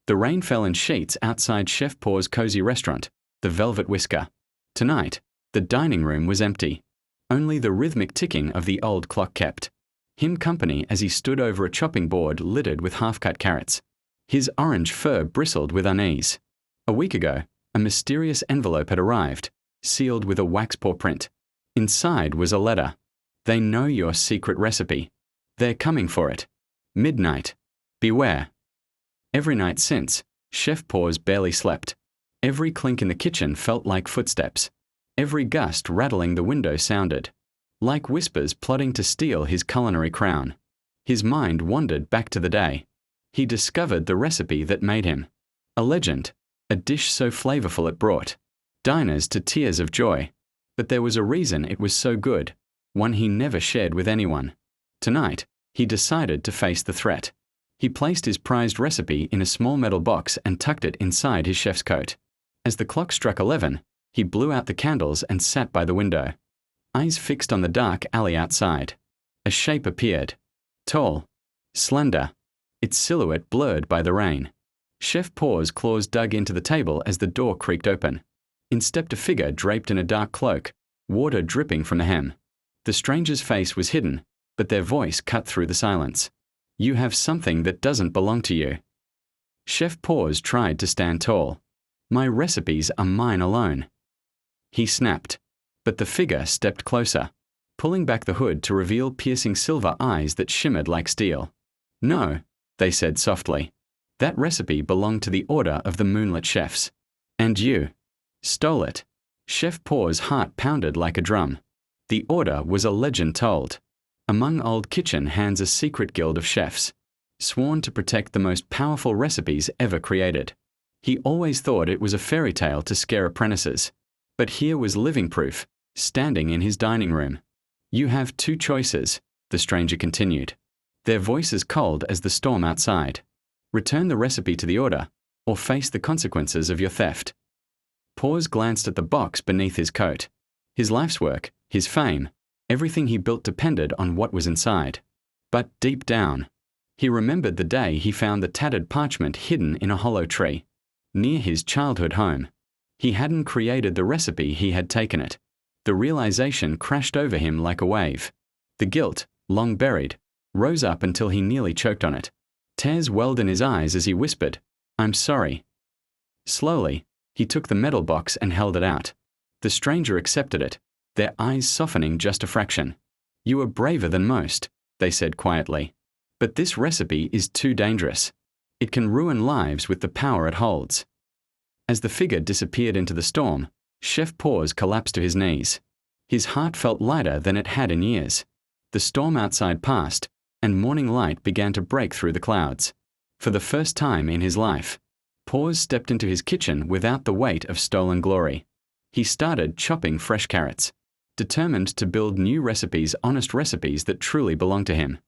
The rain fell in sheets outside Chef Paws' cozy restaurant, the Velvet Whisker. Tonight, the dining room was empty. Only the rhythmic ticking of the old clock kept him company as he stood over a chopping board littered with half-cut carrots. His orange fur bristled with unease. A week ago, a mysterious envelope had arrived, sealed with a wax paw print. Inside was a letter. They know your secret recipe. They're coming for it. Midnight. Beware. Every night since, Chef Paws barely slept. Every clink in the kitchen felt like footsteps. Every gust rattling the window sounded like whispers plotting to steal his culinary crown. His mind wandered back to the day he discovered the recipe that made him a legend, a dish so flavorful it brought diners to tears of joy. But there was a reason it was so good, one he never shared with anyone. Tonight, he decided to face the threat. He placed his prized recipe in a small metal box and tucked it inside his chef's coat. As the clock struck 11, he blew out the candles and sat by the window, eyes fixed on the dark alley outside. A shape appeared. Tall, slender, its silhouette blurred by the rain. Chef Paws' claws dug into the table as the door creaked open. In stepped a figure draped in a dark cloak, water dripping from the hem. The stranger's face was hidden, but their voice cut through the silence. You have something that doesn't belong to you. Chef Paws tried to stand tall. My recipes are mine alone. He snapped, but the figure stepped closer, pulling back the hood to reveal piercing silver eyes that shimmered like steel. No, they said softly. That recipe belonged to the Order of the Moonlit Chefs. And you stole it. Chef Paws' heart pounded like a drum. The Order was a legend told. Among old kitchen hands a secret guild of chefs, sworn to protect the most powerful recipes ever created. He always thought it was a fairy tale to scare apprentices. But here was living proof, standing in his dining room. You have two choices, the stranger continued, their voices cold as the storm outside. Return the recipe to the Order, or face the consequences of your theft. Paws glanced at the box beneath his coat. His life's work, his fame, everything he built depended on what was inside. But deep down, he remembered the day he found the tattered parchment hidden in a hollow tree, near his childhood home. He hadn't created the recipe, he had taken it. The realization crashed over him like a wave. The guilt, long buried, rose up until he nearly choked on it. Tears welled in his eyes as he whispered, I'm sorry. Slowly, he took the metal box and held it out. The stranger accepted it, their eyes softening just a fraction. You are braver than most, they said quietly. But this recipe is too dangerous. It can ruin lives with the power it holds. As the figure disappeared into the storm, Chef Paws collapsed to his knees. His heart felt lighter than it had in years. The storm outside passed, and morning light began to break through the clouds. For the first time in his life, Paws stepped into his kitchen without the weight of stolen glory. He started chopping fresh carrots, determined to build new recipes, honest recipes that truly belonged to him.